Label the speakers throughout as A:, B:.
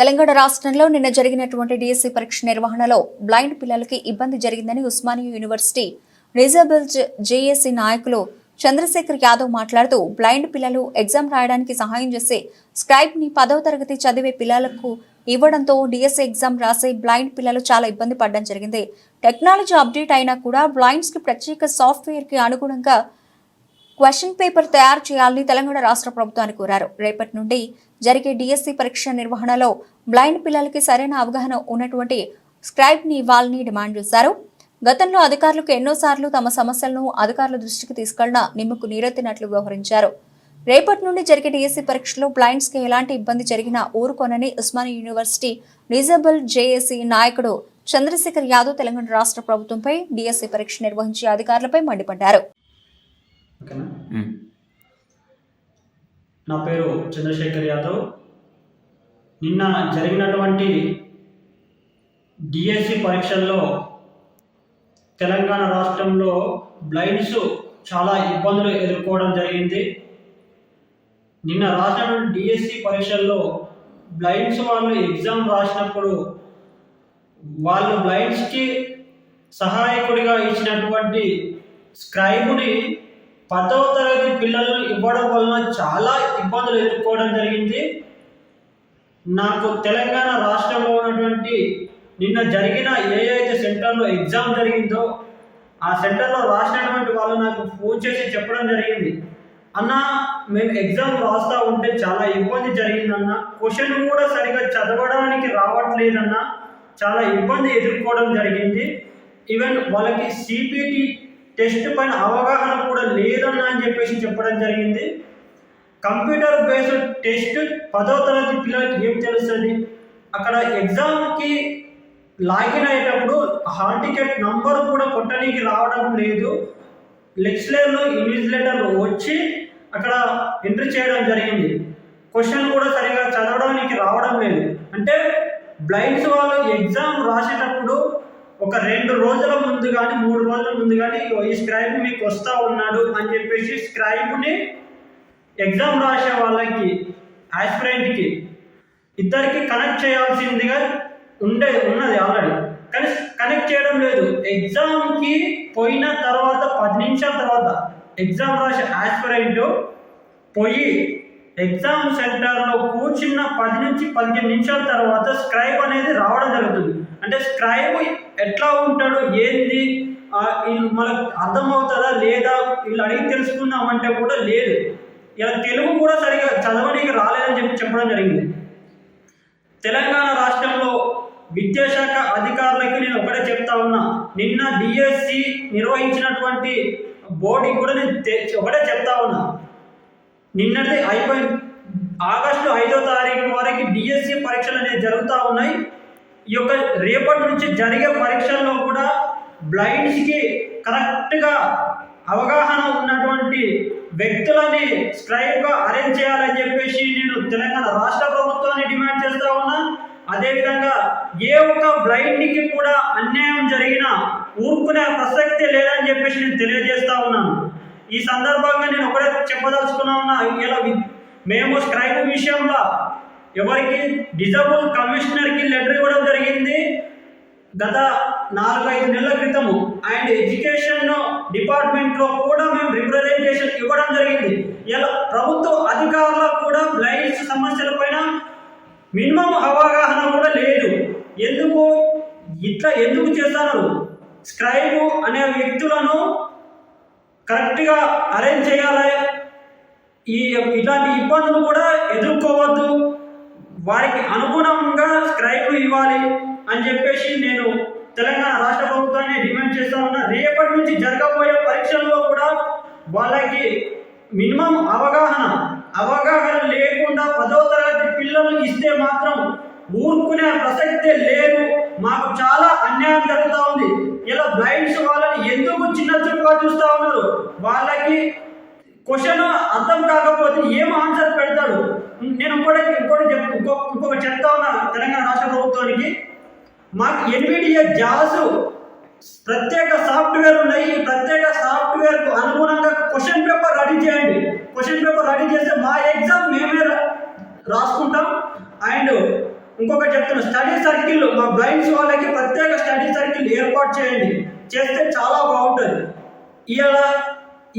A: తెలంగాణ రాష్ట్రంలో నిన్న జరిగినటువంటి డిఎస్సి పరీక్ష నిర్వహణలో బ్లైండ్ పిల్లలకి ఇబ్బంది జరిగిందని ఉస్మానియా యూనివర్సిటీ రిజబుల్ జేఏసీ నాయకులు చంద్రశేఖర్ యాదవ్ మాట్లాడుతూ బ్లైండ్ పిల్లలు ఎగ్జామ్ రాయడానికి సహాయం చేసే స్క్రైబ్ ని 10వ తరగతి చదివే పిల్లలకు ఇవ్వడంతో డిఎస్సి ఎగ్జామ్ రాసే బ్లైండ్ పిల్లలు చాలా ఇబ్బంది పడడం జరిగింది. టెక్నాలజీ అప్డేట్ అయినా కూడా బ్లైండ్స్ కి ప్రత్యేక సాఫ్ట్వేర్ కి అనుగుణంగా క్వశ్చన్ పేపర్ తయారు చేయాలని తెలంగాణ రాష్ట్ర ప్రభుత్వాన్ని కోరారు. రేపటి నుండి జరిగే డిఎస్సి పరీక్ష నిర్వహణలో బ్లైండ్ పిల్లలకి సరైన అవగాహన ఉన్నటువంటి స్క్రైబ్ ని ఇవ్వాలని డిమాండ్ చేశారు. గతంలో అధికారులకు ఎన్నోసార్లు తమ సమస్యలను అధికారుల దృష్టికి తీసుకెళ్లినా నిమ్మకు నీరెత్తినట్లు వ్యవహరించారు. రేపటి నుండి జరిగే డిఎస్సి పరీక్షలో బ్లైండ్స్ కి ఎలాంటి ఇబ్బంది జరిగినా ఊరుకోనని ఉస్మానియా యూనివర్సిటీ రిజబుల్ జేఏసీ నాయకుడు చంద్రశేఖర్ యాదవ్ తెలంగాణ రాష్ట్ర ప్రభుత్వంపై డిఎస్సి పరీక్ష నిర్వహించే అధికారులపై మండిపడ్డారు.
B: నా పేరు చంద్రశేఖర్ యాదవ్. నిన్న జరిగినటువంటి డిఎస్సి పరీక్షల్లో తెలంగాణ రాష్ట్రంలో బ్లైండ్స్ చాలా ఇబ్బందులు ఎదుర్కోవడం జరిగింది. నిన్న రాసినటువంటి డిఎస్సి పరీక్షల్లో బ్లైండ్స్ వాళ్ళు ఎగ్జామ్ రాసినప్పుడు వాళ్ళు బ్లైండ్స్కి సహాయకుడిగా ఇచ్చినటువంటి స్క్రైబ్ని 10వ తరగతి పిల్లలు ఇవ్వడం వలన చాలా ఇబ్బందులు ఎదుర్కోవడం జరిగింది. నాకు తెలంగాణ రాష్ట్రంలో ఉన్నటువంటి నిన్న జరిగిన ఏదైతే సెంటర్లో ఎగ్జామ్ జరిగిందో ఆ సెంటర్లో రాసినటువంటి వాళ్ళు నాకు ఫోన్ చేసి చెప్పడం జరిగింది, అన్న మేము ఎగ్జామ్ రాస్తూ ఉంటే చాలా ఇబ్బంది జరిగిందన్న, క్వశ్చన్ కూడా సరిగా చదవడానికి రావట్లేదన్న, చాలా ఇబ్బంది ఎదుర్కోవడం జరిగింది. ఈవెన్ వాళ్ళకి సిపిటి టెస్ట్ పైన అవగాహన కూడా లేదన్నా అని చెప్పేసి చెప్పడం జరిగింది. కంప్యూటర్ బేస్డ్ టెస్ట్ 10వ తరగతి పిల్లలకి ఏం తెలుస్తుంది? అక్కడ ఎగ్జామ్కి లాగిన్ అయ్యేటప్పుడు హాల్ టికెట్ నంబర్ కూడా కొట్టడానికి రావడం లేదు. లెక్చరర్లు ఇన్విజిలేటర్లు వచ్చి అక్కడ ఎంట్రీ చేయడం జరిగింది. క్వశ్చన్ కూడా సరిగా చదవడానికి రావడం లేదు. అంటే బ్లైండ్స్ వాళ్ళు ఎగ్జామ్ రాసేటప్పుడు ఒక 2 రోజుల ముందు కానీ 3 రోజుల ముందు కానీ ఈ స్క్రైబ్ మీకు వస్తూ ఉన్నాడు అని చెప్పేసి స్క్రైబ్ని ఎగ్జామ్ రాసే వాళ్ళకి ఆస్పిరెంట్కి ఇద్దరికి కనెక్ట్ చేయాల్సిందిగా ఉన్నది ఆల్రెడీ, కానీ కనెక్ట్ చేయడం లేదు. ఎగ్జామ్కి పోయిన తర్వాత 10 నిమిషాల తర్వాత ఎగ్జామ్ రాసే ఆస్పిరెంట్ పోయి ఎగ్జామ్ సెంటర్లో కూర్చున్న 10 నుంచి 15 నిమిషాల తర్వాత స్క్రైబ్ అనేది రావడం జరుగుతుంది. అంటే స్క్రైబ్ ఎట్లా ఉంటాడు, ఏంది మనకు అర్థమవుతుందా లేదా వీళ్ళు అడిగి తెలుసుకుందామంటే కూడా లేదు. ఇలా తెలుగు కూడా సరిగా చదవడానికి రాలేదని చెప్పడం జరిగింది. తెలంగాణ రాష్ట్రంలో విద్యాశాఖ అధికారులకి నేను ఒకటే చెప్తా ఉన్నా, నిన్న డిఎస్సి నిర్వహించినటువంటి బోర్డుకి కూడా నేను ఒకటే చెప్తా ఉన్నా, నిన్నటి అయిపోయింది. ఆగస్టు 5వ తారీఖు వరకు డిఎస్సి పరీక్షలు అనేవి జరుగుతూ ఉన్నాయి. ఈ యొక్క రేపటి నుంచి జరిగే పరీక్షల్లో కూడా బ్లైండ్స్కి కరెక్ట్గా అవగాహన ఉన్నటువంటి వ్యక్తులని స్క్రైబ్గా అరేంజ్ చేయాలని చెప్పేసి నేను తెలంగాణ రాష్ట్ర ప్రభుత్వాన్ని డిమాండ్ చేస్తూ ఉన్నా. అదేవిధంగా ఏ ఒక్క బ్లైండ్కి కూడా అన్యాయం జరిగినా ఊరుకునే ప్రసక్తి లేదని చెప్పేసి నేను తెలియజేస్తా ఉన్నాను. ఈ సందర్భంగా నేను ఒకటే చెప్పదలుచుకున్నా ఉన్నా, ఇలా మేము స్క్రైబ్ విషయంలో ఎవరికి డిజబుల్ కమిషనర్కి లెటర్ ఇవ్వడం జరిగింది గత 4-5 నెలల క్రితము. అండ్ ఎడ్యుకేషన్ డిపార్ట్మెంట్లో కూడా మేము రిప్రజెంటేషన్ ఇవ్వడం జరిగింది. ఇలా ప్రభుత్వ అధికారులకు కూడా బ్లైండ్స్ సమస్యల పైన మినిమం అవగాహన కూడా లేదు. ఎందుకు చేస్తున్నారు? స్క్రైబ్ అనే వ్యక్తులను కరెక్ట్గా అరేంజ్ చేయాలి, ఇలాంటి ఇబ్బందులు కూడా ఎదుర్కోవద్దు, వారికి అనుగుణంగా స్క్రైబ్ ఇవ్వాలి అని చెప్పేసి నేను తెలంగాణ రాష్ట్ర ప్రభుత్వాన్ని డిమాండ్ చేస్తా ఉన్నా. రేపటి నుంచి జరగబోయే పరీక్షల్లో కూడా వాళ్ళకి మినిమం అవగాహన లేకుండా 10వ తరగతి పిల్లలు ఇస్తే మాత్రం ఊరుకునే ప్రసక్తే లేదు. మాకు చాలా అన్యాయం జరుగుతూ ఉంది. ఇలా బ్లైండ్స్ వాళ్ళని ఎందుకు చిన్న చూపుగా చూస్తూ ఉన్నారు? వాళ్ళకి క్వశ్చన్ అర్థం కాకపోతే ఏం ఆన్సర్ పెడతాడు? నేను ఇంకొక చెప్తా ఉన్నా తెలంగాణ రాష్ట్ర ప్రభుత్వానికి, మాకు ఎన్విడిఏ జాస్ ప్రత్యేక సాఫ్ట్వేర్ ఉన్నాయి. ఈ ప్రత్యేక సాఫ్ట్వేర్కు అనుగుణంగా క్వశ్చన్ పేపర్ రెడీ చేయండి. క్వశ్చన్ పేపర్ రెడీ చేస్తే మా ఎగ్జామ్ మేమే రాసుకుంటాం. అండ్ ఇంకొకటి చెప్తున్నా, స్టడీ సర్కిల్ మా బ్లైండ్స్ వాళ్ళకి ప్రత్యేక స్టడీ సర్కిల్ ఏర్పాటు చేయండి, చేస్తే చాలా బాగుంటుంది. ఇలా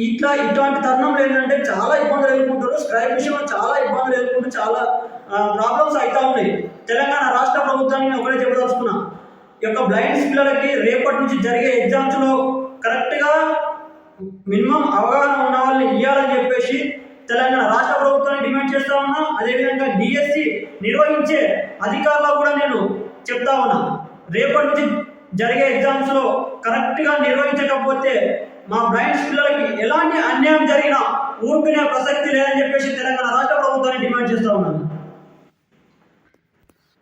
B: ఇట్లాంటి తరుణంలో ఏంటంటే చాలా ఇబ్బందులు ఎదుర్కొంటారు, స్క్రైబ్ విషయంలో చాలా ఇబ్బందులు ఎదుర్కొంటూ చాలా ప్రాబ్లమ్స్ అవుతా ఉన్నాయి. తెలంగాణ రాష్ట్ర ప్రభుత్వాన్ని నేను ఒకటే చెప్పదలుచుకున్నా, ఈ యొక్క బ్లైండ్స్ పిల్లలకి రేపటి నుంచి జరిగే ఎగ్జామ్స్లో కరెక్ట్గా మినిమం అవగాహన ఉన్న వాళ్ళని ఇవ్వాలని చెప్పేసి తెలంగాణ రాష్ట్ర ప్రభుత్వాన్ని డిమాండ్ చేస్తా ఉన్నా. అదేవిధంగా డిఎస్సి నిర్వహించే అధికారులకు కూడా నేను చెప్తా ఉన్నా, రేపటి నుంచి జరిగే ఎగ్జామ్స్లో కరెక్ట్గా నిర్వహించకపోతే మా బ్లైండ్స్ పిల్లలకి ఎలాంటి అన్యాయం జరిగినా ఊరుకునే ప్రసక్తి లేదని చెప్పేసి తెలంగాణ రాష్ట్ర ప్రభుత్వాన్ని డిమాండ్ చేస్తా ఉన్నాను.